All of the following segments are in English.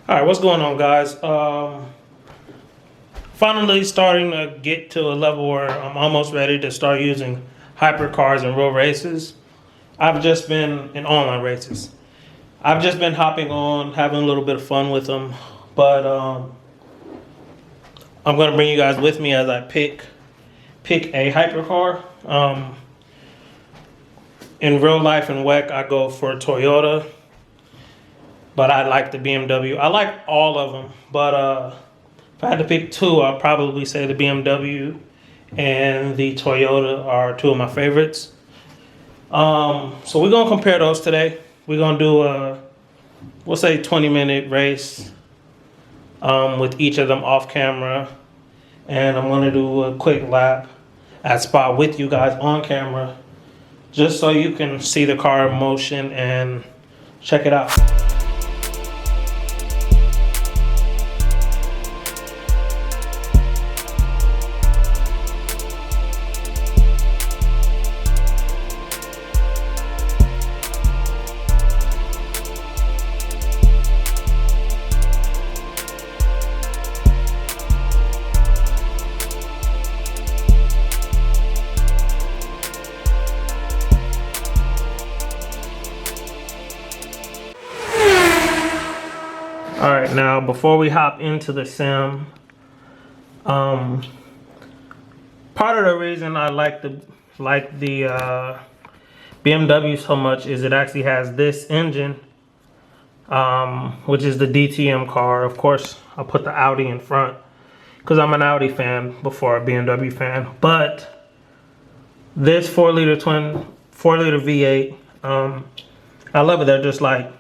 All right, what's going on, guys? Finally starting to get to a level where I'm almost ready to start using hypercars in real races. I've just been in online races. I've just been hopping on, having a little bit of fun with them, but I'm gonna bring you guys with me as I pick a hypercar. In real life and WEC, I go for Toyota, but I like the BMW. I like all of them, but if I had to pick two, I'd probably say the BMW and the Toyota are two of my favorites. So we're gonna compare those today. We're gonna do we'll say 20-minute race with each of them off camera, and I'm gonna do a quick lap at Spa with you guys on camera, just so you can see the car in motion and check it out. All right, now before we hop into the sim, part of the reason I like the BMW so much is it actually has this engine, which is the DTM car. Of course, I put the Audi in front because I'm an Audi fan before a BMW fan. But this 4-liter V8, I love it. They're just like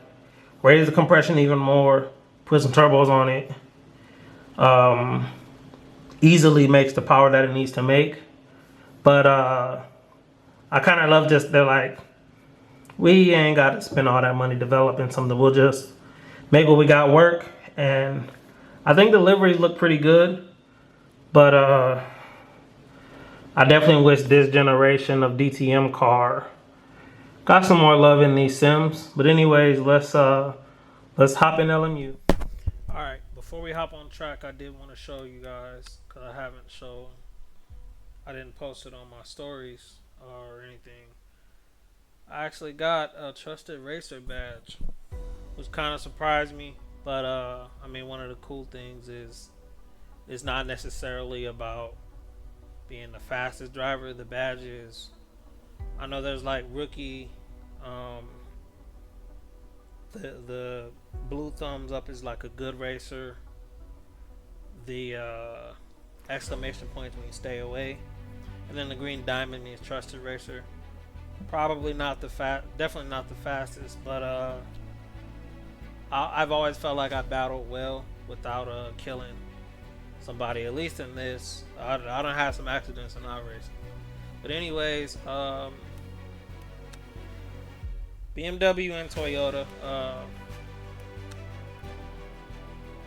raise the compression even more. Put some turbos on it. Easily makes the power that it needs to make. But I kind of love just, they're like, we ain't got to spend all that money developing something. We'll just make what we got work. And I think the liveries look pretty good. But I definitely wish this generation of DTM car got some more love in these sims. But anyways, let's hop in LMU. All right, before we hop on track, I did want to show you guys, because I didn't post it on my stories or anything. I actually got a Trusted Racer badge, which kind of surprised me. But I mean, one of the cool things is it's not necessarily about being the fastest driver. The badge is, I know there's like rookie, the blue thumbs up is like a good racer. The exclamation point means stay away, and then the green diamond means trusted racer. Probably not definitely not the fastest, but I've always felt like I battled well without killing somebody. At least in this, I don't have some accidents in our race. But anyways, BMW and Toyota.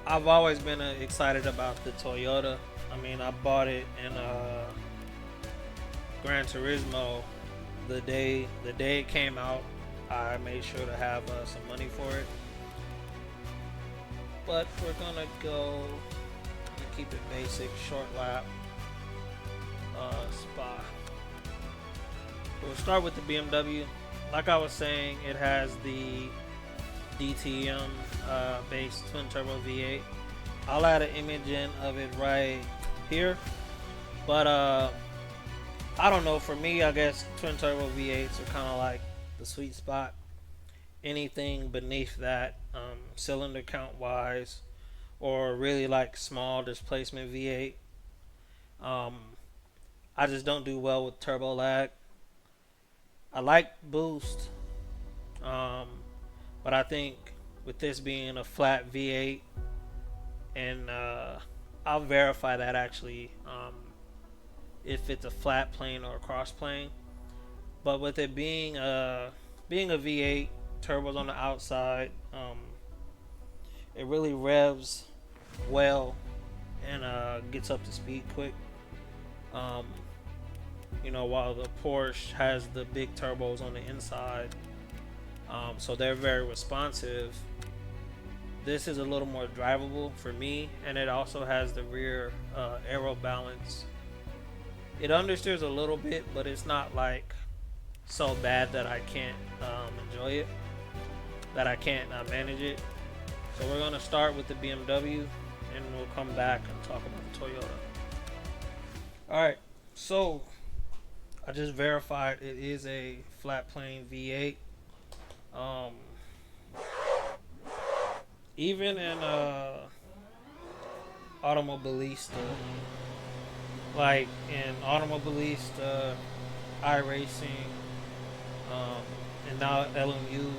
I've always been excited about the Toyota. I mean, I bought it in Gran Turismo the day it came out. I made sure to have some money for it. But we're gonna keep it basic, short lap, Spa. We'll start with the BMW. Like I was saying, it has the DTM based twin turbo V8. I'll add an image in of it right here. But I don't know, for me, I guess twin turbo V8s are kind of like the sweet spot. Anything beneath that, cylinder count wise, or really like small displacement V8, I just don't do well with turbo lag. I like boost, but I think with this being a flat V8, and I'll verify that actually, if it's a flat plane or a cross plane. But with it being a V8, turbos on the outside, it really revs well and gets up to speed quick. While the Porsche has the big turbos on the inside, so they're very responsive. This is a little more drivable for me, and it also has the rear aero balance. It understeers a little bit, but it's not like so bad that I can't enjoy it, that I can't manage it. So we're gonna start with the BMW, and we'll come back and talk about the Toyota. All right, so I just verified it is a flat plane V8. Even in Automobilista, like in Automobilista, iRacing, and now LMU,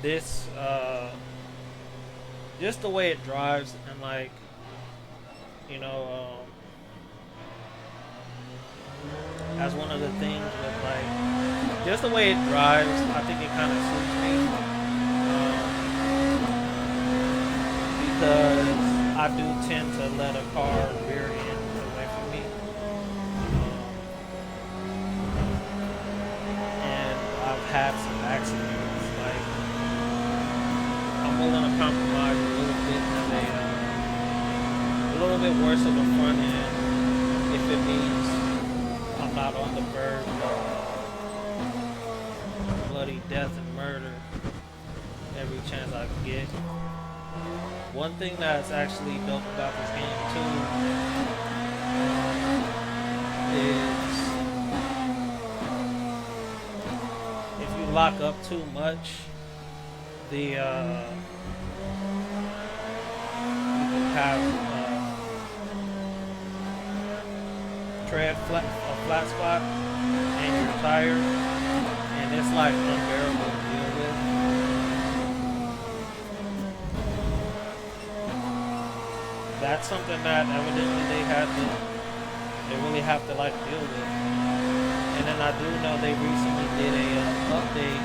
this just the way it drives, and like, you know, as one of the things with like just the way it drives, I think it kind of suits me, because I do tend to let a car rear end away from me, and I've had some accidents. Like, I'm willing to compromise a little bit and a little bit worse of a front end if it means I'm not on the verge of bloody death and murder every chance I can get. One thing that's actually dope about this game too is if you lock up too much, you can have a flat spot in your tire, and it's like unbearable to deal with. That's something that evidently they really have to like deal with. And then I do know they recently did a update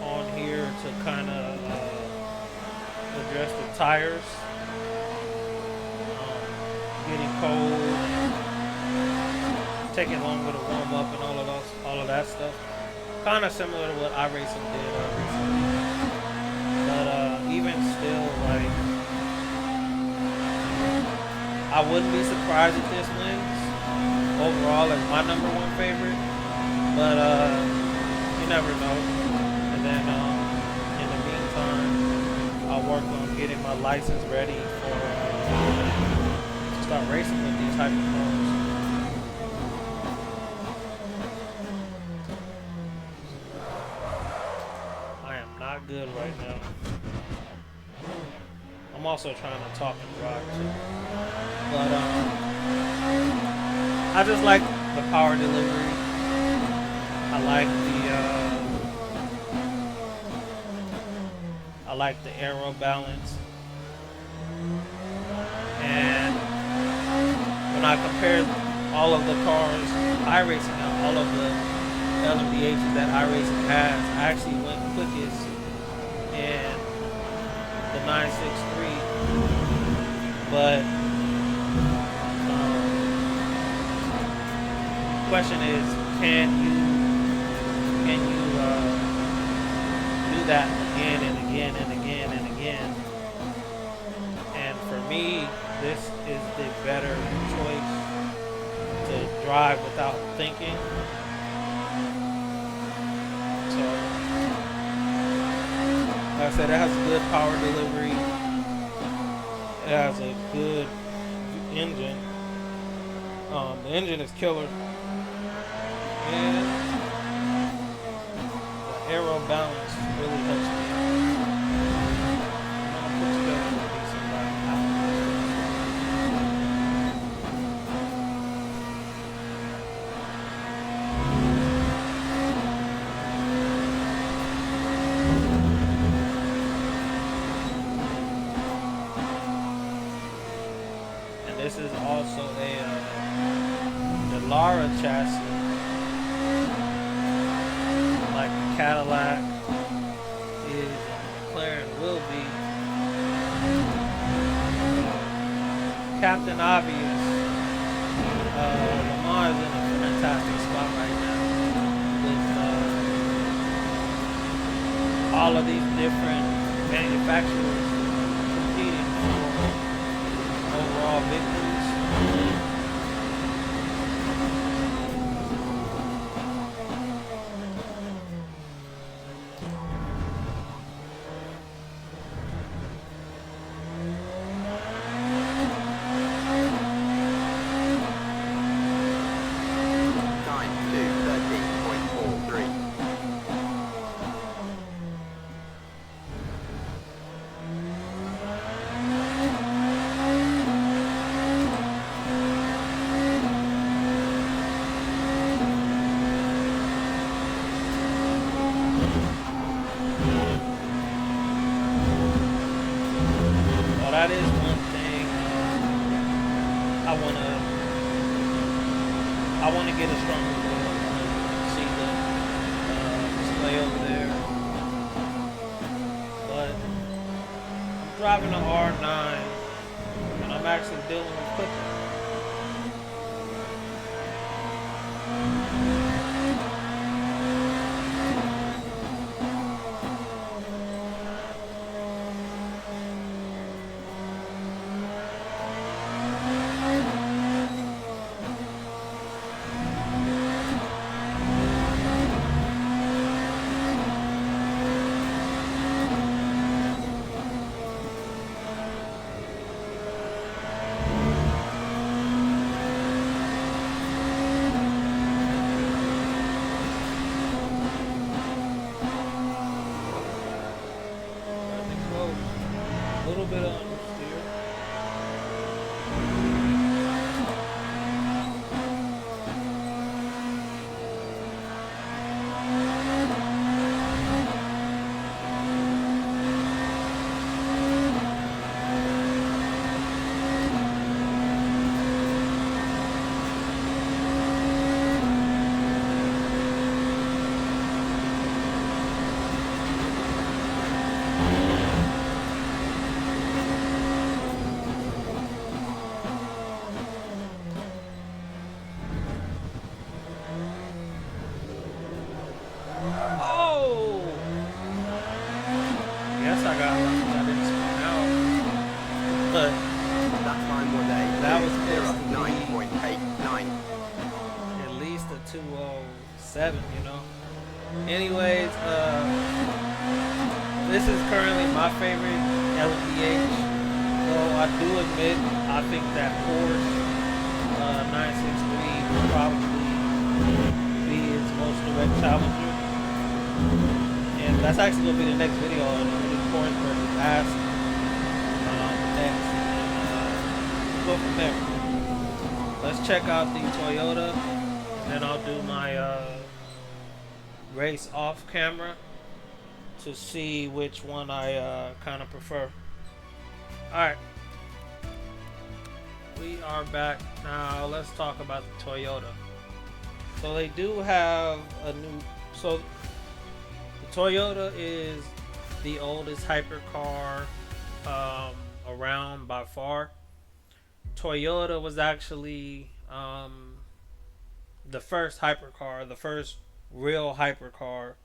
on here to kind of address the tires getting cold, taking longer to warm up, and all of that stuff. Kind of similar to what iRacing did recently. But even still, like, I wouldn't be surprised if this wins. Overall, it's my #1 favorite. But you never know. And then in the meantime, I'll work on getting my license ready for to start racing with these type of cars. I am not good right now. I'm also trying to talk and drive too. But I just like the power delivery. I like the aero balance. And when I compared all of the cars iRacing and all of the LMDHs that iRacing has, I actually went quickest in the 963, but question is, can you do that again and again and again and again? And for me, this is the better choice to drive without thinking. So, like I said, it has good power delivery. It has a good engine. The engine is killer. And the aero balance really helps me. I'm gonna put together a decent And this is also the Lara chassis. Like the Cadillac is, McLaren will be. Captain Obvious, LeMans is in a fantastic spot right now with all of these different manufacturers competing for overall victories. That is one thing I wanna get a stronger wheel. See the display over there, but I'm driving a R9 and I'm actually dealing with cooking. A little bit of understeer. Oh! Yes, I got lucky. I didn't spin out. But that time was that was 9.89. At least a 207, you know. Anyways, this is currently my favorite LMPH. Though I do admit, I think that Porsche 963 will probably be its most direct challenger. And that's actually going to be the next video on Porsche versus Ask next. And, go from there. Let's check out the Toyota, and then I'll do my race off camera to see which one I kind of prefer. Alright, we are back now. Let's talk about the Toyota. So they do have a new, so the Toyota is the oldest hypercar around by far. Toyota was actually the first hypercar, the first real hypercar,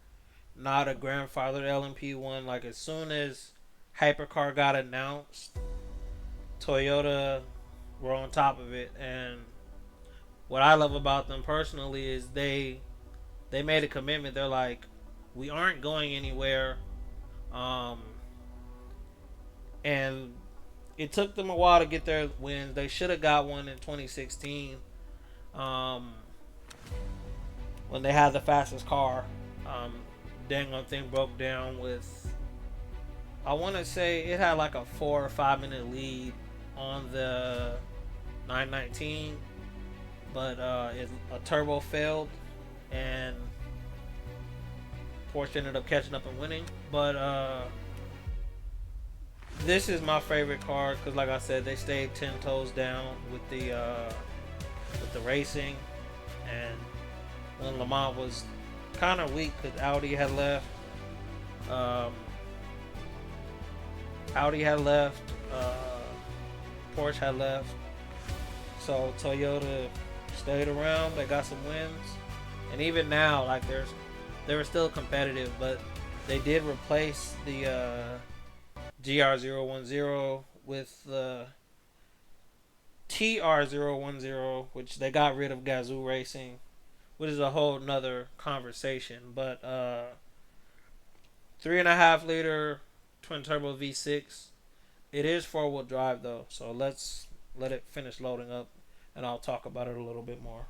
not a grandfather LMP one. Like as soon as hypercar got announced, Toyota were on top of it. And what I love about them personally is they made a commitment. They're like, we aren't going anywhere. And it took them a while to get their wins. They should have got one in 2016 when they had the fastest car. Dang old thing broke down with, I want to say it had like a 4 or 5 minute lead on the 919, but a turbo failed and Porsche ended up catching up and winning. But this is my favorite car because, like I said, they stayed 10 toes down with the racing. And when LeMans was kind of weak because Audi had left, Porsche had left, so Toyota stayed around. They got some wins, and even now, like they were still competitive, but They did replace the GR010 with the TR010, which they got rid of Gazoo Racing, which is a whole nother conversation. But 3.5 liter twin turbo V6. It is 4-wheel drive though, so let's let it finish loading up, and I'll talk about it a little bit more.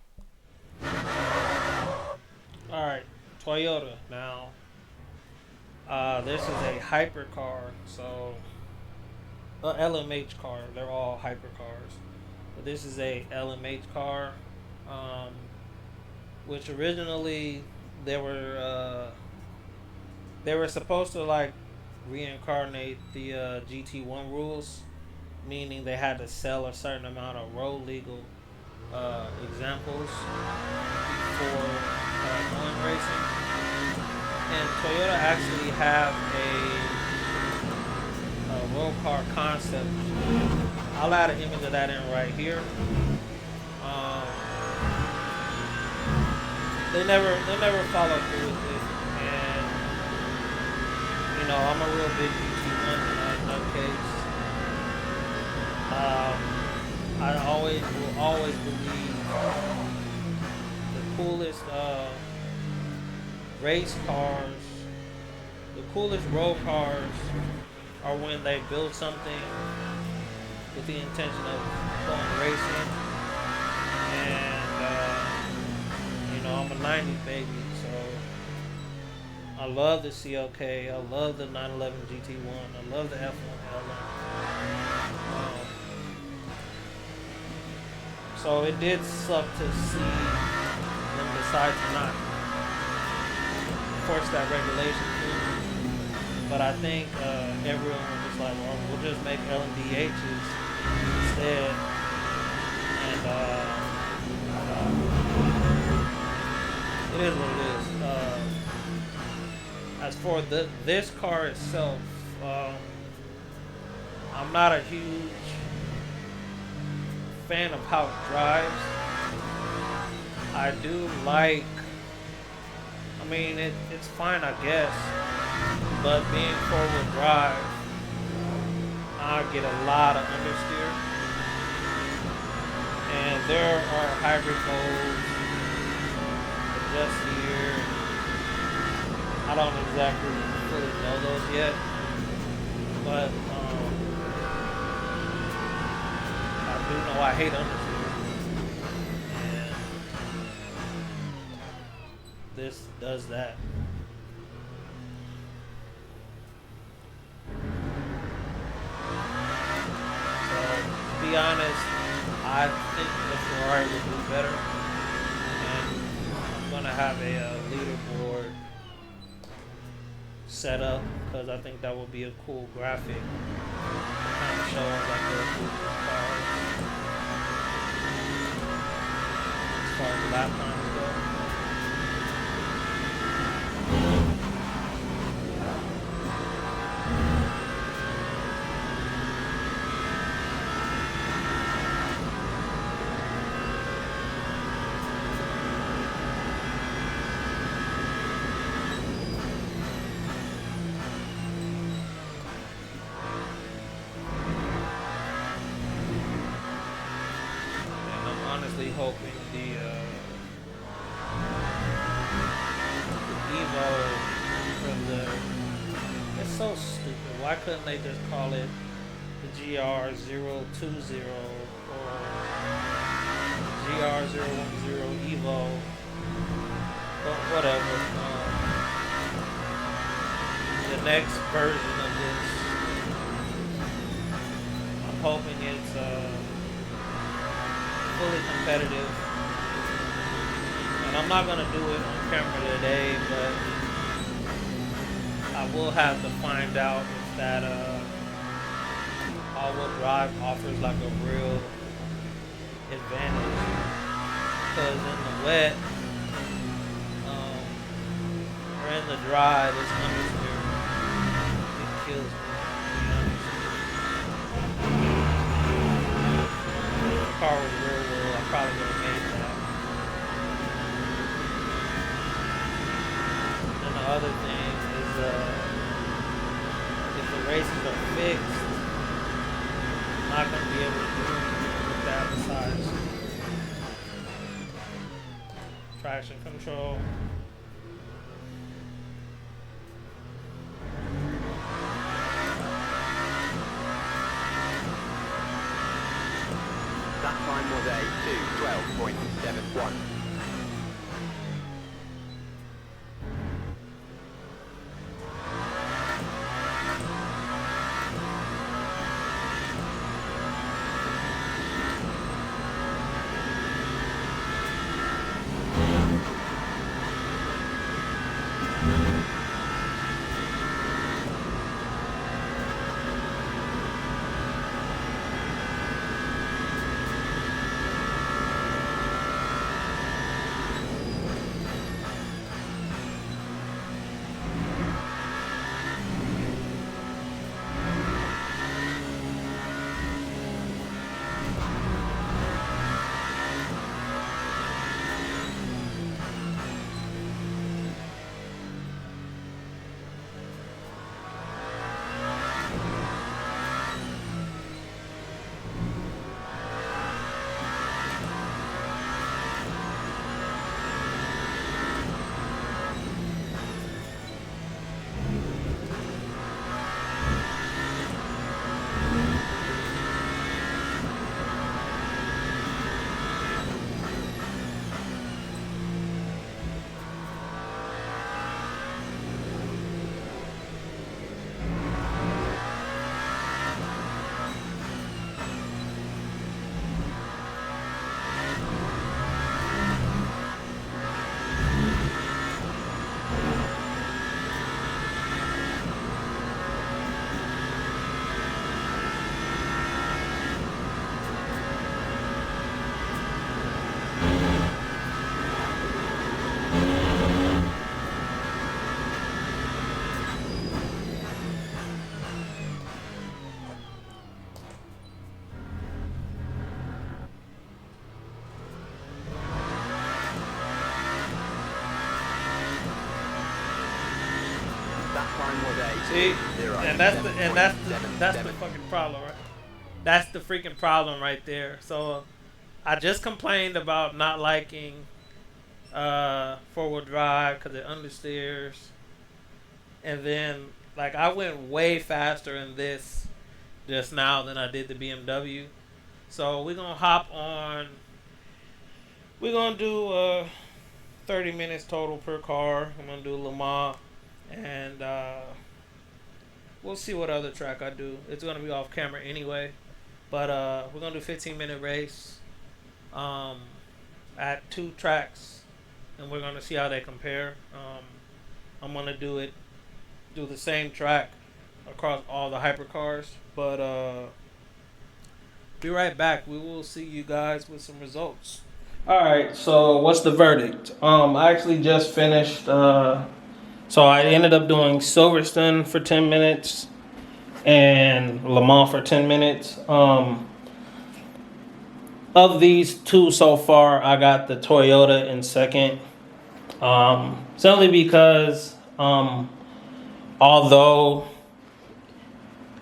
All right, Toyota now. This is a hypercar, so LMH car. They're all hypercars, but this is a LMH car, um, which originally they were supposed to like reincarnate the GT1 rules, meaning they had to sell a certain amount of road legal examples before going racing. And Toyota actually have a road car concept. I'll add an image of that in right here. They never followed through with it, and you know I'm a real big GT1 nutcase. I will always believe the coolest race cars, the coolest road cars are when they build something with the intention of going racing. And you know, I'm a 90s baby, so I love the CLK, I love the 911 GT1, I love the F1 LM. So it did suck to see them decide to not force that regulation through. But I think everyone was just like, well, we'll just make LMDHs instead. And it is what it is. As for this car itself, I'm not a huge fan of how it drives. I do like, I mean, it's fine, I guess, but being 4-wheel drive, I get a lot of understeer. And there are hybrid modes, adjust here. I don't exactly fully know those yet, but I do know I hate understeer, and this does that. So, to be honest, I think the Ferrari will do better, and I'm gonna have a leaderboard set up because I think that will be a cool graphic, kind of showing like the coolest cars as far as lap times go. Hoping the Evo from the, it's so stupid. Why couldn't they just call it the GR020 or GR010 Evo? But whatever. The next version of this, I'm hoping it's fully competitive, and I'm not gonna do it on camera today, but I will have to find out if that all-wheel drive offers like a real advantage, because in the wet or in the dry, this understeer, it kills me. If the car was real well, I probably would have made that. And the other thing is races are fixed, I'm not going to be able to do anything with that besides traction control. That time was a 2:12.71. That time was a See, 0. and that's the fucking problem, right? That's the freaking problem right there. So I just complained about not liking four-wheel drive because it understeers, and then like I went way faster in this just now than I did the BMW. So we're gonna hop on. We're gonna do 30 minutes total per car. I'm gonna do LeMans, and we'll see what other track I do. It's gonna be off camera anyway, but we're gonna do 15-minute race at 2 tracks, and we're gonna see how they compare. I'm gonna do the same track across all the hypercars, but be right back. We will see you guys with some results. All right, so what's the verdict? I actually just finished. So I ended up doing Silverstone for 10 minutes and Le Mans for 10 minutes. Of these two so far, I got the Toyota in second. Simply because, although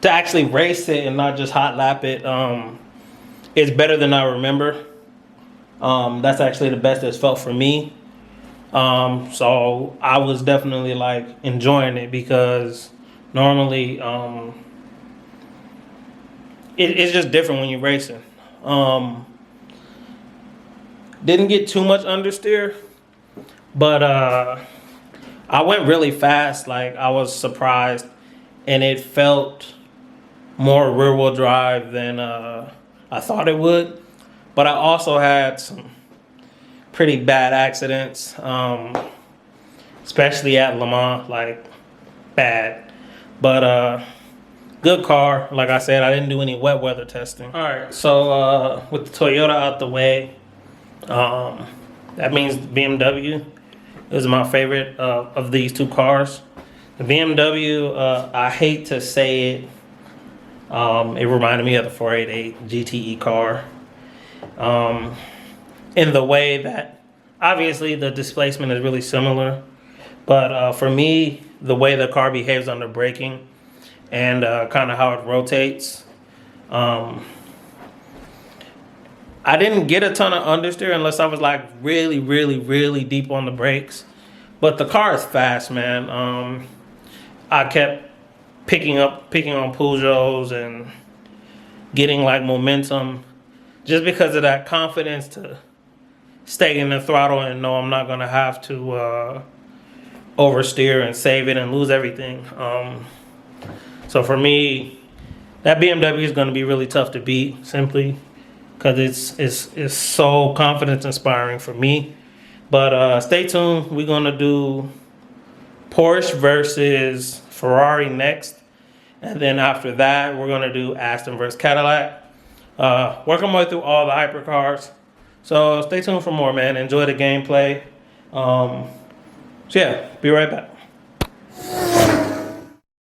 to actually race it and not just hot lap it, it's better than I remember. That's actually the best it's felt for me. So I was definitely like enjoying it because normally it's just different when you're racing. Didn't get too much understeer, but I went really fast. Like I was surprised, and it felt more rear wheel drive than I thought it would. But I also had some pretty bad accidents, especially at Le Mans, like bad. But good car. Like I said, I didn't do any wet weather testing. All right, so with the Toyota out the way, that means BMW is my favorite of these two cars. The BMW, I hate to say it, it reminded me of the 488 GTE car. In the way that obviously the displacement is really similar, but for me, the way the car behaves under braking and kind of how it rotates. I didn't get a ton of understeer unless I was like really, really, really deep on the brakes. But the car is fast, man. I kept picking on Peugeots and getting like momentum just because of that confidence to stay in the throttle and know I'm not gonna have to oversteer and save it and lose everything. So for me, that BMW is going to be really tough to beat simply because it's so confidence inspiring for me. But stay tuned. We're going to do Porsche versus Ferrari next. And then after that, we're going to do Aston versus Cadillac. Working my way through all the hypercars. So stay tuned for more, man. Enjoy the gameplay. So yeah, be right back.